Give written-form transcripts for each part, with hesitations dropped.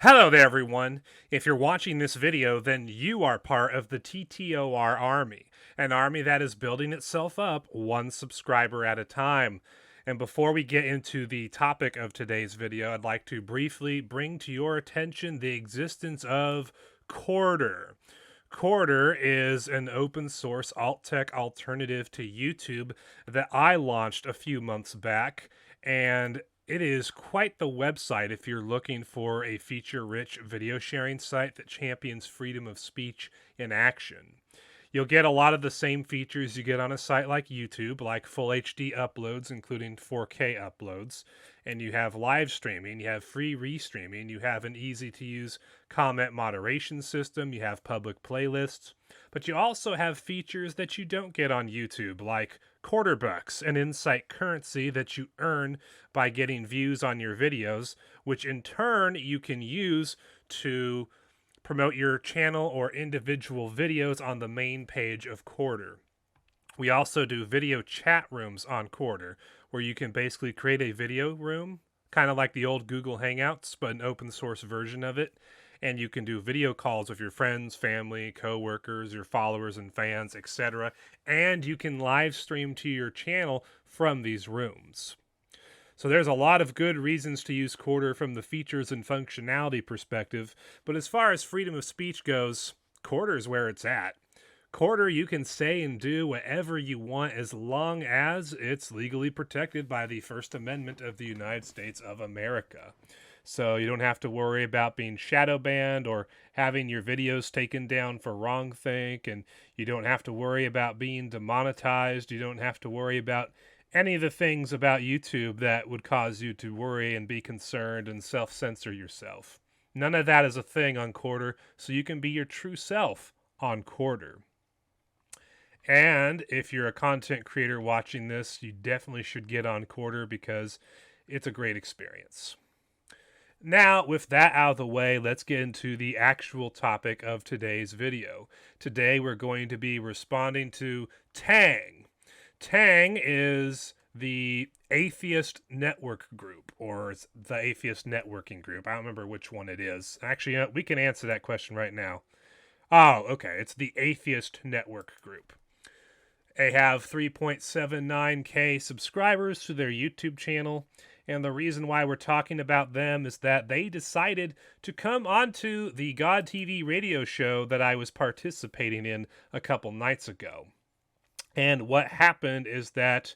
Hello there, everyone. If you're watching this video, then you are part of the TTOR army, an army that is building itself up one subscriber at a time. And before we get into the topic of today's video, I'd like to briefly bring to your attention the existence of Quarter. Quarter is an open source alt tech alternative to YouTube that I launched a few months back, and it is quite the website if you're looking for a feature rich video sharing site that champions freedom of speech in action. You'll get a lot of the same features you get on a site like YouTube, like full HD uploads, including 4K uploads, and you have live streaming, you have free restreaming, you have an easy to use comment moderation system, you have public playlists, but you also have features that you don't get on YouTube, like quarter bucks, an insight currency that you earn by getting views on your videos, which in turn you can use to promote your channel or individual videos on the main page of Quarter. We also do video chat rooms on Quarter, where you can basically create a video room, kind of like the old Google Hangouts, but an open source version of it. And you can do video calls with your friends, family, coworkers, your followers and fans, etc. And you can live stream to your channel from these rooms. So there's a lot of good reasons to use Quarter from the features and functionality perspective, but as far as freedom of speech goes, Quarter is where it's at. Quarter, you can say and do whatever you want as long as it's legally protected by the First Amendment of the United States of America. So you don't have to worry about being shadow banned or having your videos taken down for wrongthink, and you don't have to worry about being demonetized. You don't have to worry about any of the things about YouTube that would cause you to worry and be concerned and self-censor yourself. None of that is a thing on Quarter, so you can be your true self on Quarter. And if you're a content creator watching this, you definitely should get on Quarter because it's a great experience. Now, with that out of the way, let's get into the actual topic of today's video. Today, we're going to be responding to Tang. Tang is the Atheist Network Group, or the Atheist Networking Group. I don't remember which one it is. Actually, we can answer that question right now. Oh, okay. It's the Atheist Network Group. They have 3.79K subscribers to their YouTube channel, and the reason why we're talking about them is that they decided to come onto the God TV radio show that I was participating in a couple nights ago. And what happened is that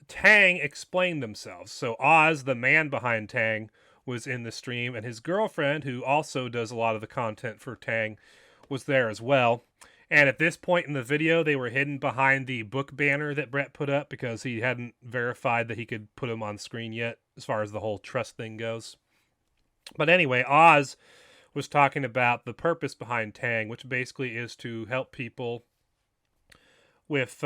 Tang explained themselves. So Oz, the man behind Tang, was in the stream, and his girlfriend, who also does a lot of the content for Tang, was there as well. And at this point in the video, they were hidden behind the book banner that Brett put up because he hadn't verified that he could put them on screen yet, as far as the whole trust thing goes. But anyway, Oz was talking about the purpose behind Tang, which basically is to help people with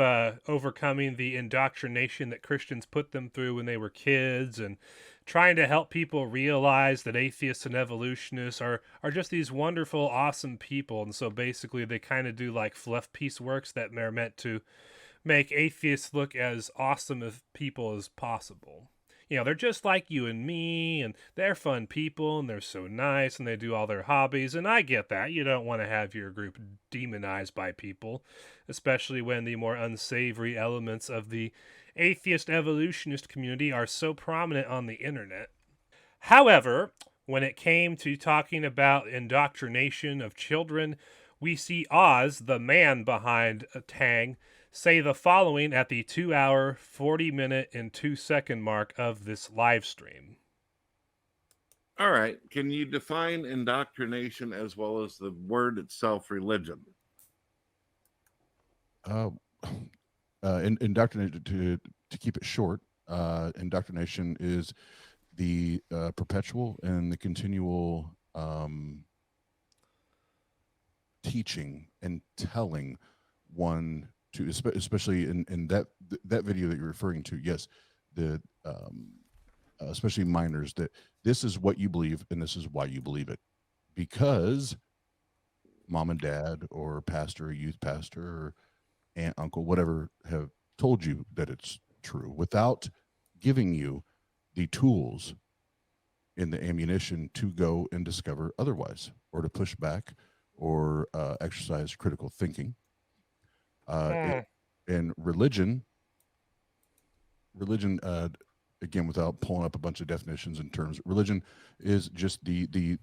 overcoming the indoctrination that Christians put them through when they were kids, and trying to help people realize that atheists and evolutionists are just these wonderful, awesome people. And so basically they kind of do like fluff piece works that are meant to make atheists look as awesome of people as possible. You know, they're just like you and me, and they're fun people, and they're so nice, and they do all their hobbies, and I get that. You don't want to have your group demonized by people, especially when the more unsavory elements of the atheist evolutionist community are so prominent on the internet. However, when it came to talking about indoctrination of children, we see Oz, the man behind Tang, say the following at the 2-hour, 40-minute, and 2-second mark of this live stream. All right. Can you define indoctrination as well as the word itself, religion? Indoctrination, to keep it short, indoctrination is the perpetual and the continual teaching and telling one to, especially in that video that you're referring to, yes, the especially minors, that this is what you believe and this is why you believe it, because mom and dad or pastor or youth pastor or aunt, uncle, whatever, have told you that it's true, without giving you the tools in the ammunition to go and discover otherwise, or to push back, or exercise critical thinking. And religion, again, without pulling up a bunch of definitions and terms, religion is just the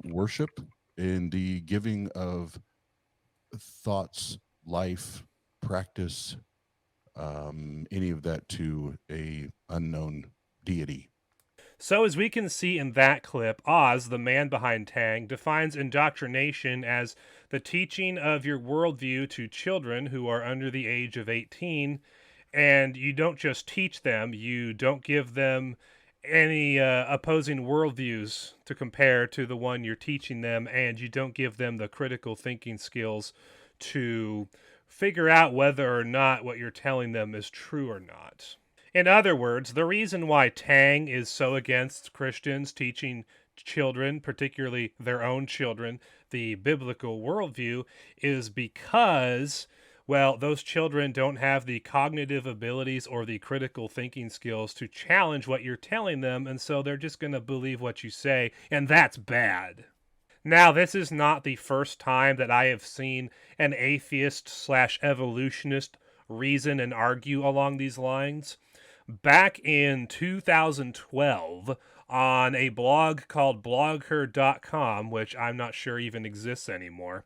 worship and the giving of thoughts, life, practice, any of that to a unknown deity. So, as we can see in that clip, Oz, the man behind Tang, defines indoctrination as the teaching of your worldview to children who are under the age of 18. And you don't just teach them, you don't give them any opposing worldviews to compare to the one you're teaching them, and you don't give them the critical thinking skills to figure out whether or not what you're telling them is true or not. In other words, the reason why Tang is so against Christians teaching children, particularly their own children, the biblical worldview is because, well, those children don't have the cognitive abilities or the critical thinking skills to challenge what you're telling them, and so they're just going to believe what you say, and that's bad. Now, this is not the first time that I have seen an atheist/evolutionist reason and argue along these lines. Back in 2012, on a blog called blogher.com, which I'm not sure even exists anymore,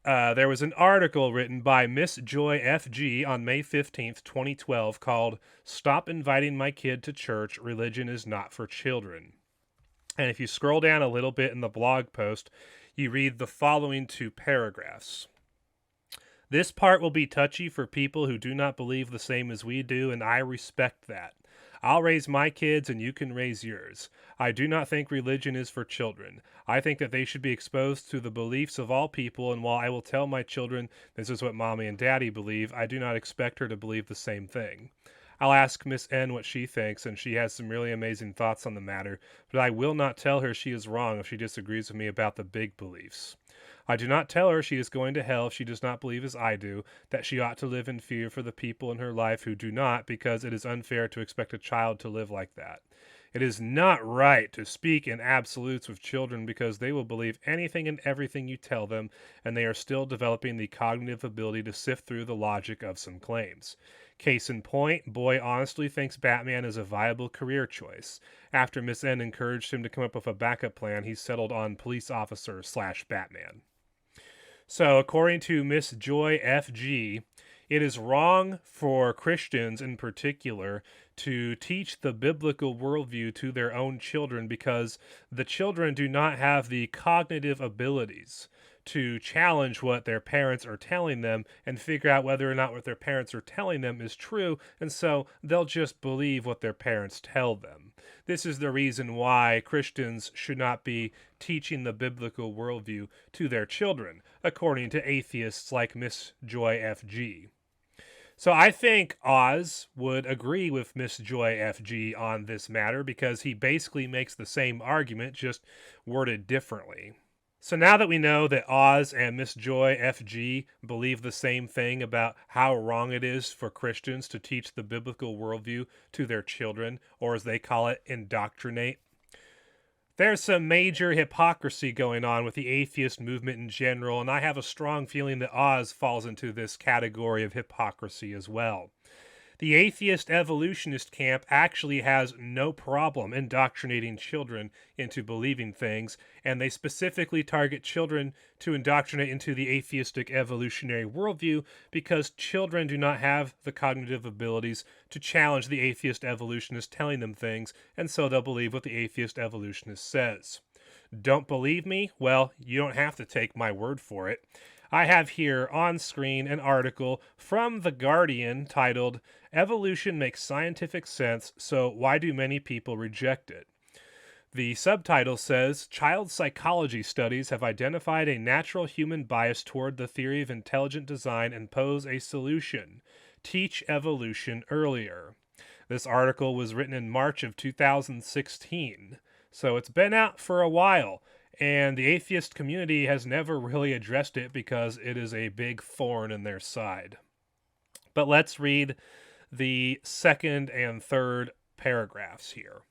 there was an article written by Miss Joy FG on May 15th, 2012, called "Stop Inviting My Kid to Church, Religion is Not for Children." And if you scroll down a little bit in the blog post, you read the following 2 paragraphs. "This part will be touchy for people who do not believe the same as we do, and I respect that. I'll raise my kids and you can raise yours. I do not think religion is for children. I think that they should be exposed to the beliefs of all people, and while I will tell my children this is what mommy and daddy believe, I do not expect her to believe the same thing. I'll ask Miss N what she thinks, and she has some really amazing thoughts on the matter, but I will not tell her she is wrong if she disagrees with me about the big beliefs. I do not tell her she is going to hell if she does not believe as I do, that she ought to live in fear for the people in her life who do not, because it is unfair to expect a child to live like that. It is not right to speak in absolutes with children because they will believe anything and everything you tell them, and they are still developing the cognitive ability to sift through the logic of some claims. Case in point, boy honestly thinks Batman is a viable career choice. After Miss N encouraged him to come up with a backup plan, he settled on police officer/Batman. So, according to Miss Joy FG, it is wrong for Christians in particular to teach the biblical worldview to their own children because the children do not have the cognitive abilities to challenge what their parents are telling them and figure out whether or not what their parents are telling them is true, and so they'll just believe what their parents tell them. This is the reason why Christians should not be teaching the biblical worldview to their children, according to atheists like Miss Joy FG. So I think Oz would agree with Miss Joy FG on this matter because he basically makes the same argument, just worded differently. So now that we know that Oz and Miss Joy FG believe the same thing about how wrong it is for Christians to teach the biblical worldview to their children, or as they call it, indoctrinate, there's some major hypocrisy going on with the atheist movement in general, and I have a strong feeling that Oz falls into this category of hypocrisy as well. The atheist evolutionist camp actually has no problem indoctrinating children into believing things, and they specifically target children to indoctrinate into the atheistic evolutionary worldview because children do not have the cognitive abilities to challenge the atheist evolutionist telling them things, and so they'll believe what the atheist evolutionist says. Don't believe me? Well, you don't have to take my word for it. I have here on screen an article from The Guardian titled, "Evolution Makes Scientific Sense, so Why Do Many People Reject It?" The subtitle says, "Child psychology studies have identified a natural human bias toward the theory of intelligent design and pose a solution. Teach evolution earlier." This article was written in March of 2016, so it's been out for a while. And the atheist community has never really addressed it because it is a big thorn in their side. But let's read the second and third paragraphs here.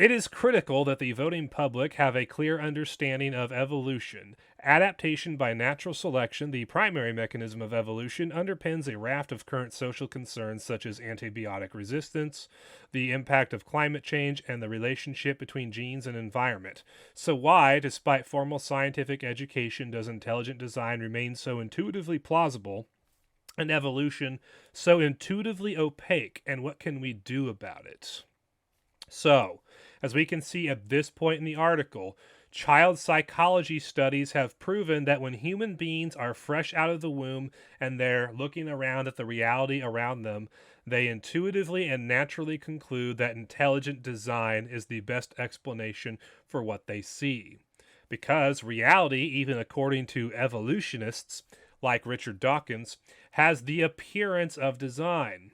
It is critical that the voting public have a clear understanding of evolution. Adaptation by natural selection, the primary mechanism of evolution, underpins a raft of current social concerns such as antibiotic resistance, the impact of climate change, and the relationship between genes and environment. So why, despite formal scientific education, does intelligent design remain so intuitively plausible and evolution so intuitively opaque, and what can we do about it? So, as we can see at this point in the article, child psychology studies have proven that when human beings are fresh out of the womb and they're looking around at the reality around them, they intuitively and naturally conclude that intelligent design is the best explanation for what they see. Because reality, even according to evolutionists like Richard Dawkins, has the appearance of design.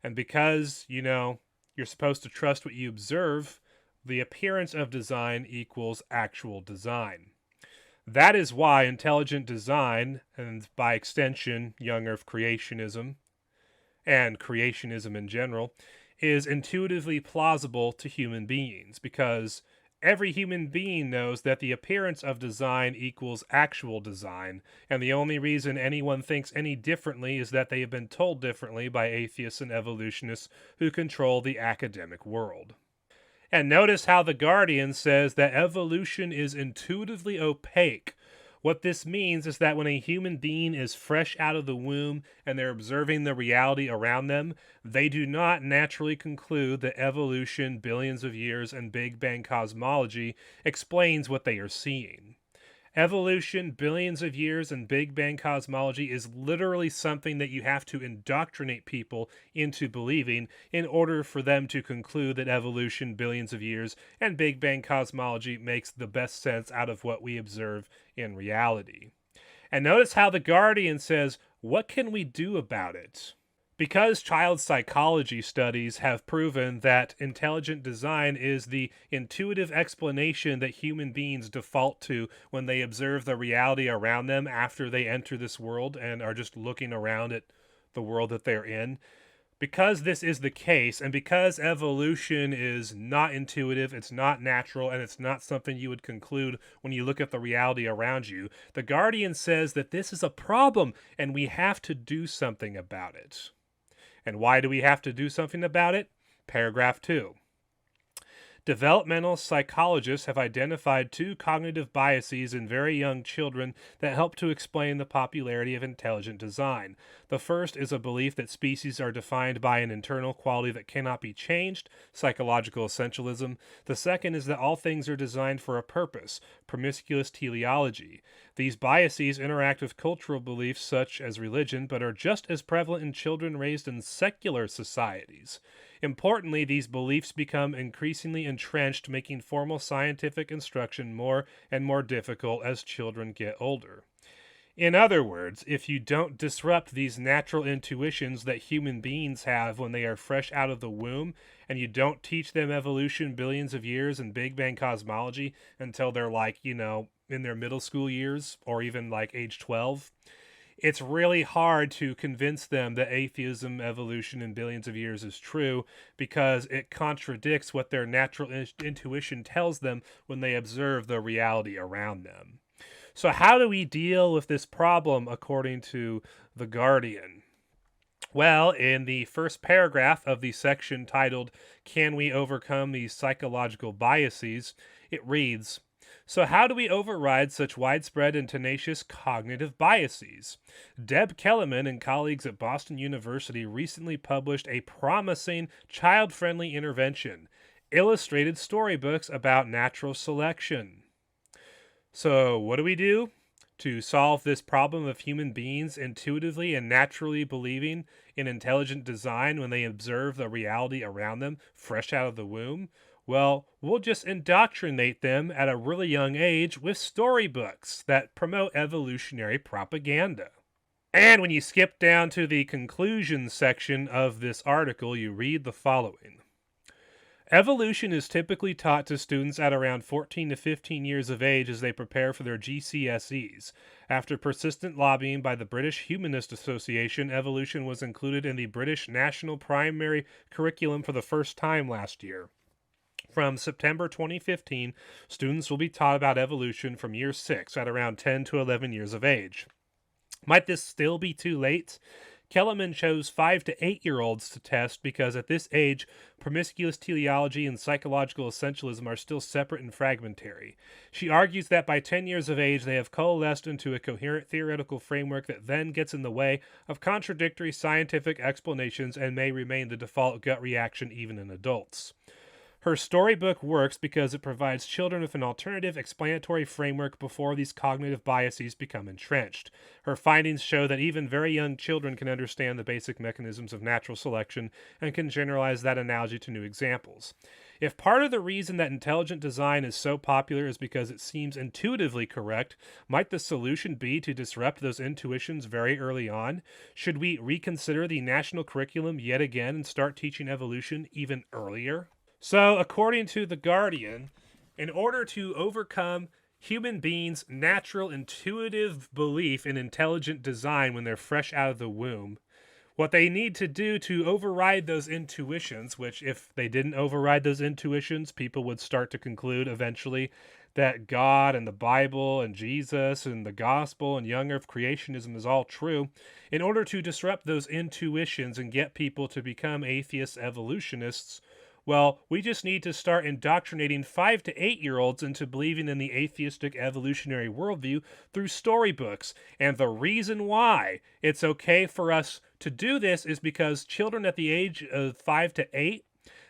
And because, you're supposed to trust what you observe, the appearance of design equals actual design. That is why intelligent design, and by extension, young earth creationism, and creationism in general, is intuitively plausible to human beings, because every human being knows that the appearance of design equals actual design, and the only reason anyone thinks any differently is that they have been told differently by atheists and evolutionists who control the academic world. And notice how The Guardian says that evolution is intuitively opaque. What this means is that when a human being is fresh out of the womb and they're observing the reality around them, they do not naturally conclude that evolution, billions of years, and Big Bang cosmology explains what they are seeing. Evolution, billions of years, and Big Bang cosmology is literally something that you have to indoctrinate people into believing in order for them to conclude that evolution, billions of years, and Big Bang cosmology makes the best sense out of what we observe in reality. And notice how The Guardian says, what can we do about it? Because child psychology studies have proven that intelligent design is the intuitive explanation that human beings default to when they observe the reality around them after they enter this world and are just looking around at the world that they're in. Because this is the case, and because evolution is not intuitive, it's not natural, and it's not something you would conclude when you look at the reality around you, The Guardian says that this is a problem and we have to do something about it. And why do we have to do something about it? Paragraph 2. Developmental psychologists have identified 2 cognitive biases in very young children that help to explain the popularity of intelligent design. The first is a belief that species are defined by an internal quality that cannot be changed, psychological essentialism. The second is that all things are designed for a purpose, promiscuous teleology. These biases interact with cultural beliefs such as religion, but are just as prevalent in children raised in secular societies. Importantly, these beliefs become increasingly entrenched, making formal scientific instruction more and more difficult as children get older. In other words, if you don't disrupt these natural intuitions that human beings have when they are fresh out of the womb, and you don't teach them evolution, billions of years, and Big Bang cosmology until they're in their middle school years, or even age 12, it's really hard to convince them that atheism, evolution, and billions of years is true, because it contradicts what their natural intuition tells them when they observe the reality around them. So how do we deal with this problem according to The Guardian? Well, in the first paragraph of the section titled, "Can we overcome these psychological biases?" it reads, "So how do we override such widespread and tenacious cognitive biases?" Deb Kellerman and colleagues at Boston University recently published a promising child-friendly intervention, illustrated storybooks about natural selection. So what do we do to solve this problem of human beings intuitively and naturally believing in intelligent design when they observe the reality around them fresh out of the womb? Well, we'll just indoctrinate them at a really young age with storybooks that promote evolutionary propaganda. And when you skip down to the conclusion section of this article, you read the following. Evolution is typically taught to students at around 14 to 15 years of age as they prepare for their GCSEs. After persistent lobbying by the British Humanist Association, evolution was included in the British National Primary Curriculum for the first time last year. From September 2015, students will be taught about evolution from year 6 at around 10 to 11 years of age. Might this still be too late? Kellerman chose 5 to 8-year-olds to test because at this age, promiscuous teleology and psychological essentialism are still separate and fragmentary. She argues that by 10 years of age, they have coalesced into a coherent theoretical framework that then gets in the way of contradictory scientific explanations and may remain the default gut reaction even in adults. Her storybook works because it provides children with an alternative explanatory framework before these cognitive biases become entrenched. Her findings show that even very young children can understand the basic mechanisms of natural selection and can generalize that analogy to new examples. If part of the reason that intelligent design is so popular is because it seems intuitively correct, might the solution be to disrupt those intuitions very early on? Should we reconsider the national curriculum yet again and start teaching evolution even earlier? So, according to The Guardian, in order to overcome human beings' natural intuitive belief in intelligent design when they're fresh out of the womb, what they need to do to override those intuitions, which if they didn't override those intuitions, people would start to conclude eventually that God and the Bible and Jesus and the gospel and young earth creationism is all true. In order to disrupt those intuitions and get people to become atheist evolutionists, well, we just need to start indoctrinating 5 to 8-year-olds into believing in the atheistic evolutionary worldview through storybooks. And the reason why it's okay for us to do this is because children at the age of 5 to 8,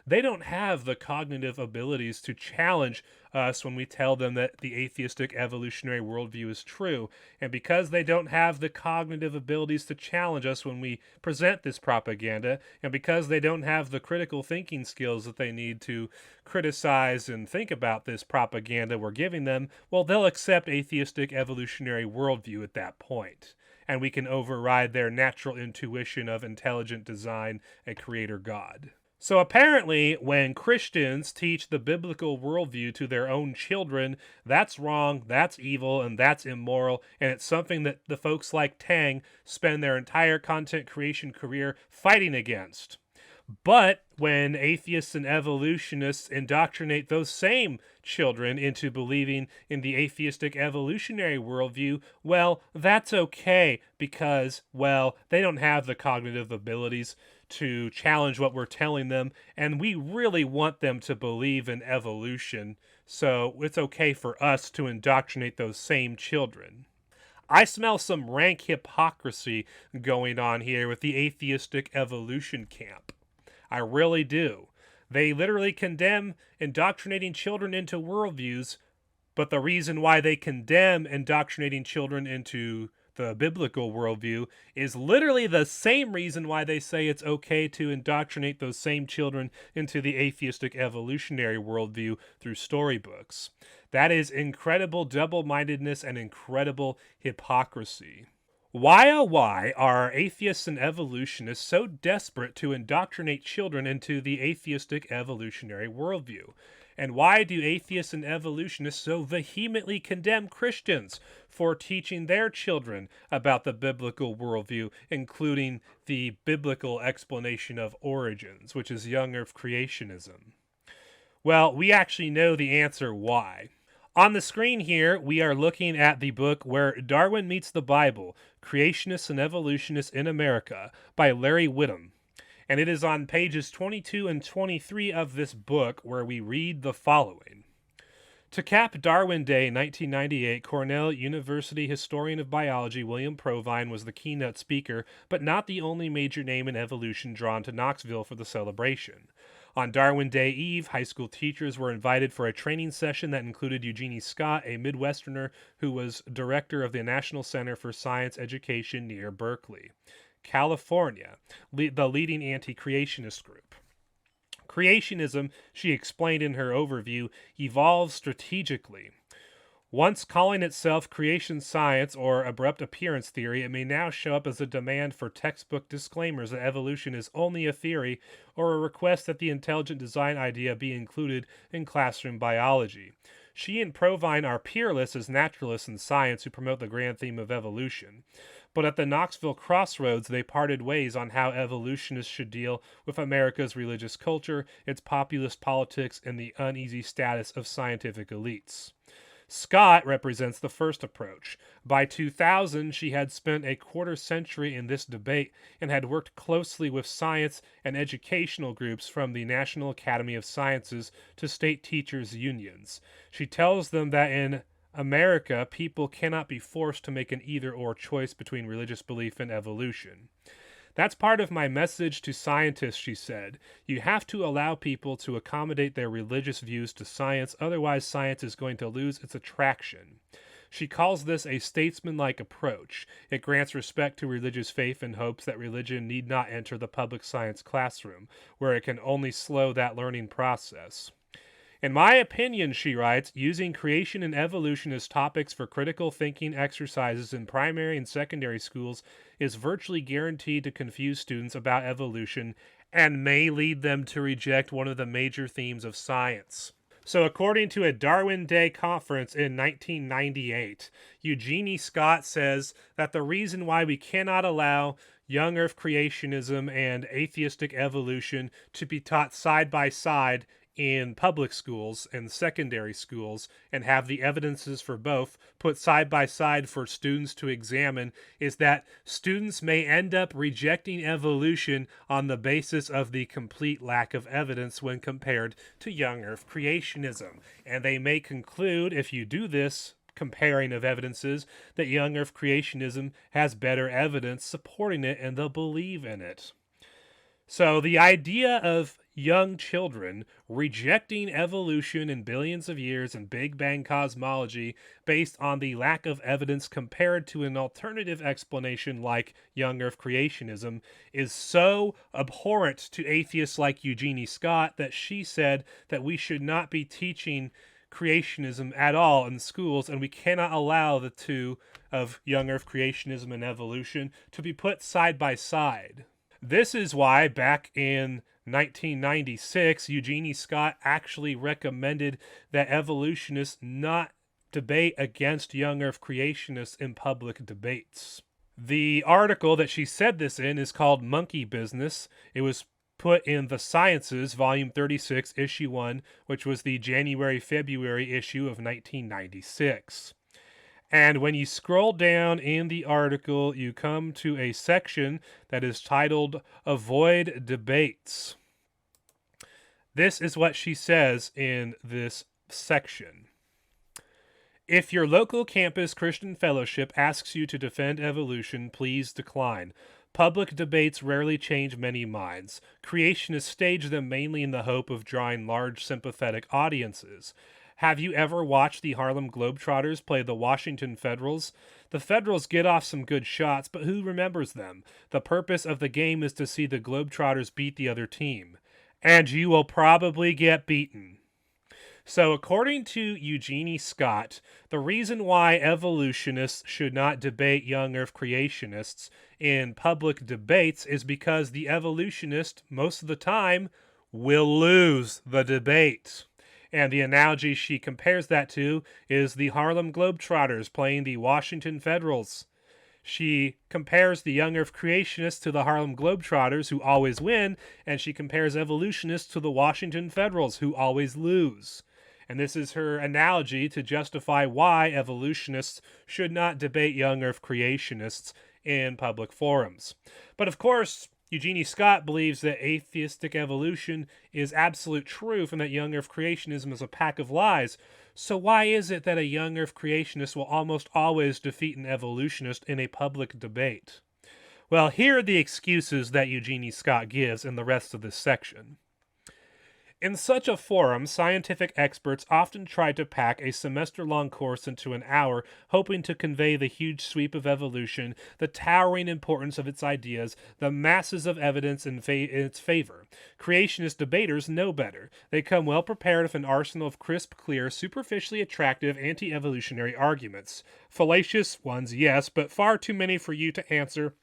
they don't have the cognitive abilities to challenge us when we tell them that the atheistic evolutionary worldview is true. And because they don't have the cognitive abilities to challenge us when we present this propaganda, and because they don't have the critical thinking skills that they need to criticize and think about this propaganda we're giving them, well, they'll accept atheistic evolutionary worldview at that point. And we can override their natural intuition of intelligent design and creator God. So apparently, when Christians teach the biblical worldview to their own children, that's wrong, that's evil, and that's immoral, and it's something that the folks like Tang spend their entire content creation career fighting against. But when atheists and evolutionists indoctrinate those same children into believing in the atheistic evolutionary worldview, well, that's okay because, well, they don't have the cognitive abilities to challenge what we're telling them, and we really want them to believe in evolution, so it's okay for us to indoctrinate those same children. I smell some rank hypocrisy going on here with the atheistic evolution camp. I really do. They literally condemn indoctrinating children into worldviews, but the reason why they condemn indoctrinating children into the biblical worldview is literally the same reason why they say it's okay to indoctrinate those same children into the atheistic evolutionary worldview through storybooks. That is incredible double-mindedness and incredible hypocrisy. Why, oh why, are atheists and evolutionists so desperate to indoctrinate children into the atheistic evolutionary worldview? And why do atheists and evolutionists so vehemently condemn Christians for teaching their children about the biblical worldview, including the biblical explanation of origins, which is young earth creationism? Well, we actually know the answer why. On the screen here, we are looking at the book Where Darwin Meets the Bible, Creationists and Evolutionists in America by Larry Whittam. And it is on pages 22 and 23 of this book where we read the following. To cap Darwin Day 1998, Cornell University historian of biology William Provine was the keynote speaker, but not the only major name in evolution drawn to Knoxville for the celebration. On Darwin Day Eve, high school teachers were invited for a training session that included Eugenie Scott, a Midwesterner who was director of the National Center for Science Education near Berkeley, California, the leading anti-creationist group. Creationism, she explained in her overview, evolves strategically. Once calling itself creation science or abrupt appearance theory, it may now show up as a demand for textbook disclaimers that evolution is only a theory or a request that the intelligent design idea be included in classroom biology. She and Provine are peerless as naturalists in science who promote the grand theme of evolution. But at the Knoxville crossroads, they parted ways on how evolutionists should deal with America's religious culture, its populist politics, and the uneasy status of scientific elites. Scott represents the first approach. By 2000, she had spent a quarter century in this debate and had worked closely with science and educational groups from the National Academy of Sciences to state teachers' unions. She tells them that in America, people cannot be forced to make an either-or choice between religious belief and evolution. That's part of my message to scientists, she said. You have to allow people to accommodate their religious views to science, otherwise science is going to lose its attraction. She calls this a statesmanlike approach. It grants respect to religious faith and hopes that religion need not enter the public science classroom, where it can only slow that learning process. In my opinion, she writes, using creation and evolution as topics for critical thinking exercises in primary and secondary schools is virtually guaranteed to confuse students about evolution and may lead them to reject one of the major themes of science. So according to a Darwin Day conference in 1998, Eugenie Scott says that the reason why we cannot allow young earth creationism and atheistic evolution to be taught side by side in public schools and secondary schools and have the evidences for both put side by side for students to examine is that students may end up rejecting evolution on the basis of the complete lack of evidence when compared to young earth creationism. And they may conclude, if you do this comparing of evidences, that young earth creationism has better evidence supporting it and they'll believe in it. So the idea of young children rejecting evolution in billions of years and Big Bang cosmology based on the lack of evidence compared to an alternative explanation like young earth creationism is so abhorrent to atheists like Eugenie Scott that she said that we should not be teaching creationism at all in schools, and we cannot allow the two of young earth creationism and evolution to be put side by side. This is why back in 1996, Eugenie Scott actually recommended that evolutionists not debate against young earth creationists in public debates. The article that she said this in is called Monkey Business. It was put in The Sciences, Volume 36, Issue 1, which was the January-February issue of 1996. And when you scroll down in the article, you come to a section that is titled Avoid Debates. This is what she says in this section. If your local campus Christian fellowship asks you to defend evolution, please decline. Public debates rarely change many minds. Creationists stage them mainly in the hope of drawing large sympathetic audiences. Have you ever watched the Harlem Globetrotters play the Washington Federals? The Federals get off some good shots, but who remembers them? The purpose of the game is to see the Globetrotters beat the other team. And you will probably get beaten. So according to Eugenie Scott, the reason why evolutionists should not debate young earth creationists in public debates is because the evolutionist, most of the time, will lose the debate. And the analogy she compares that to is the Harlem Globetrotters playing the Washington Federals. She compares the young earth creationists to the Harlem Globetrotters, who always win, and she compares evolutionists to the Washington Federals, who always lose. And this is her analogy to justify why evolutionists should not debate young earth creationists in public forums. But of course, Eugenie Scott believes that atheistic evolution is absolute truth and that young earth creationism is a pack of lies. So why is it that a young earth creationist will almost always defeat an evolutionist in a public debate? Well, here are the excuses that Eugenie Scott gives in the rest of this section. In such a forum, scientific experts often try to pack a semester-long course into an hour, hoping to convey the huge sweep of evolution, the towering importance of its ideas, the masses of evidence in its favor. Creationist debaters know better. They come well prepared with an arsenal of crisp, clear, superficially attractive anti-evolutionary arguments. Fallacious ones, yes, but far too many for you to answer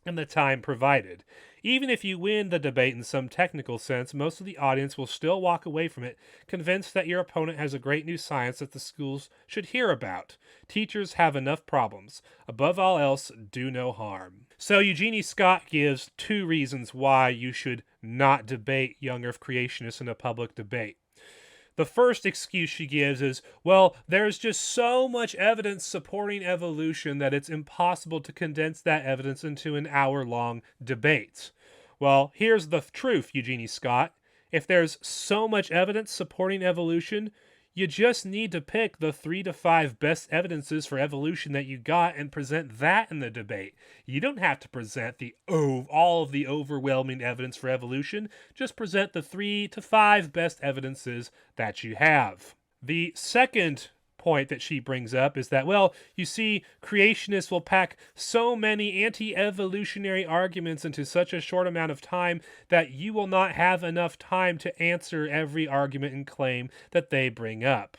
and the time provided. Even if you win the debate in some technical sense, most of the audience will still walk away from it convinced that your opponent has a great new science that the schools should hear about. Teachers have enough problems. Above all else, do no harm. So Eugenie Scott gives 2 reasons why you should not debate young earth creationists in a public debate. The first excuse she gives is, well, there's just so much evidence supporting evolution that it's impossible to condense that evidence into an hour-long debate. Well, here's the truth, Eugenie Scott. If there's so much evidence supporting evolution, you just need to pick the 3 to 5 best evidences for evolution that you got and present that in the debate. You don't have to present all of the overwhelming evidence for evolution. Just present the 3 to 5 best evidences that you have. The second point that she brings up is that, well, you see, creationists will pack so many anti-evolutionary arguments into such a short amount of time that you will not have enough time to answer every argument and claim that they bring up.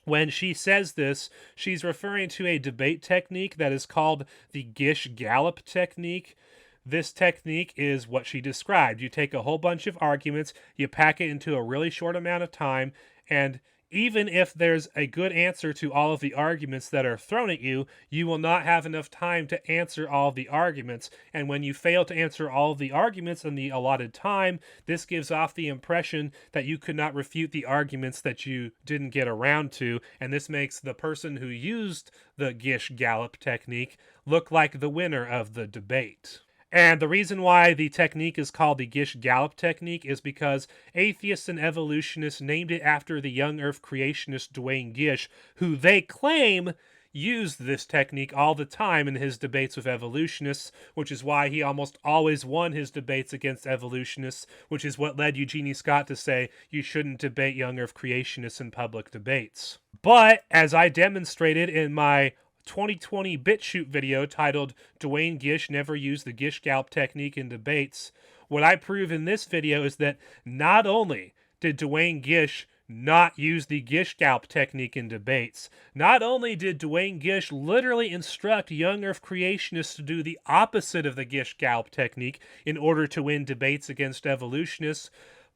When she says this, she's referring to a debate technique that is called the Gish-Gallop technique. This technique is what she described. You take a whole bunch of arguments, you pack it into a really short amount of time, and even if there's a good answer to all of the arguments that are thrown at you, you will not have enough time to answer all of the arguments. And when you fail to answer all of the arguments in the allotted time, this gives off the impression that you could not refute the arguments that you didn't get around to. And this makes the person who used the Gish-Gallop technique look like the winner of the debate. And the reason why the technique is called the Gish-Gallop technique is because atheists and evolutionists named it after the young earth creationist Duane Gish, who they claim used this technique all the time in his debates with evolutionists, which is why he almost always won his debates against evolutionists, which is what led Eugenie Scott to say you shouldn't debate young earth creationists in public debates. But, as I demonstrated in my 2020 BitChute video titled Duane Gish Never Used the Gish-Gallop Technique in Debates, what I prove in this video is that not only did Duane Gish not use the Gish-Gallop technique in debates, not only did Duane Gish literally instruct young earth creationists to do the opposite of the Gish-Gallop technique in order to win debates against evolutionists,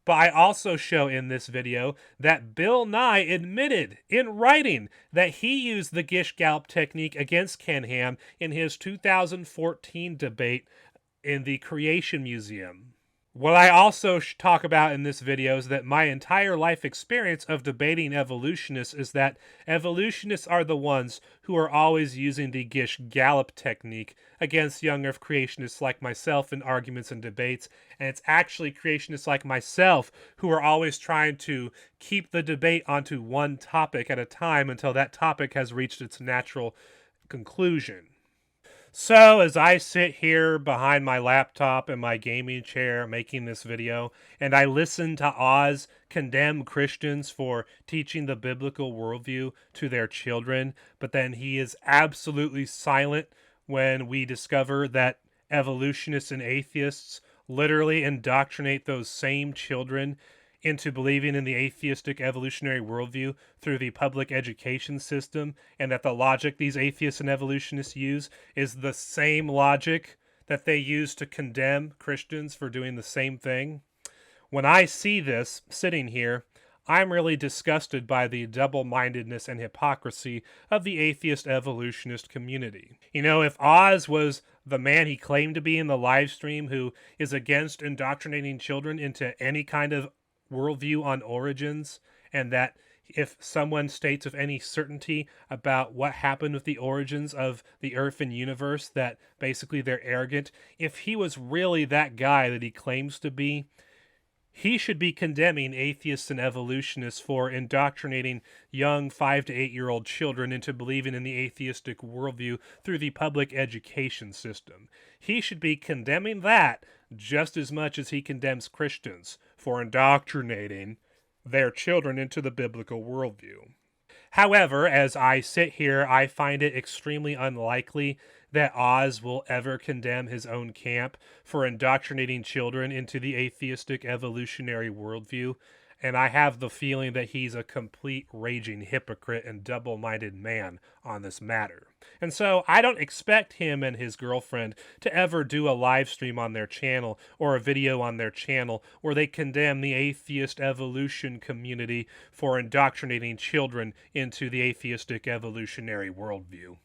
but I also show in this video that Bill Nye admitted in writing that he used the Gish-Gallop technique against Ken Ham in his 2014 debate in the Creation Museum. What I also talk about in this video is that my entire life experience of debating evolutionists is that evolutionists are the ones who are always using the Gish-Gallop technique against young earth creationists like myself in arguments and debates, and it's actually creationists like myself who are always trying to keep the debate onto one topic at a time until that topic has reached its natural conclusion. So, as I sit here behind my laptop and my gaming chair making this video, and I listen to Oz condemn Christians for teaching the biblical worldview to their children, but then he is absolutely silent when we discover that evolutionists and atheists literally indoctrinate those same children into believing in the atheistic evolutionary worldview through the public education system, and that the logic these atheists and evolutionists use is the same logic that they use to condemn Christians for doing the same thing. When I see this sitting here, I'm really disgusted by the double-mindedness and hypocrisy of the atheist evolutionist community. You know, if Oz was the man he claimed to be in the live stream who is against indoctrinating children into any kind of worldview on origins, and that if someone states with any certainty about what happened with the origins of the earth and universe, that basically they're arrogant, if he was really that guy that he claims to be, he should be condemning atheists and evolutionists for indoctrinating young 5 to 8-year-old children into believing in the atheistic worldview through the public education system. He should be condemning that just as much as he condemns Christians for indoctrinating their children into the biblical worldview. However, as I sit here, I find it extremely unlikely that Oz will ever condemn his own camp for indoctrinating children into the atheistic evolutionary worldview. And I have the feeling that he's a complete raging hypocrite and double-minded man on this matter. And so I don't expect him and his girlfriend to ever do a live stream on their channel or a video on their channel where they condemn the atheist evolution community for indoctrinating children into the atheistic evolutionary worldview.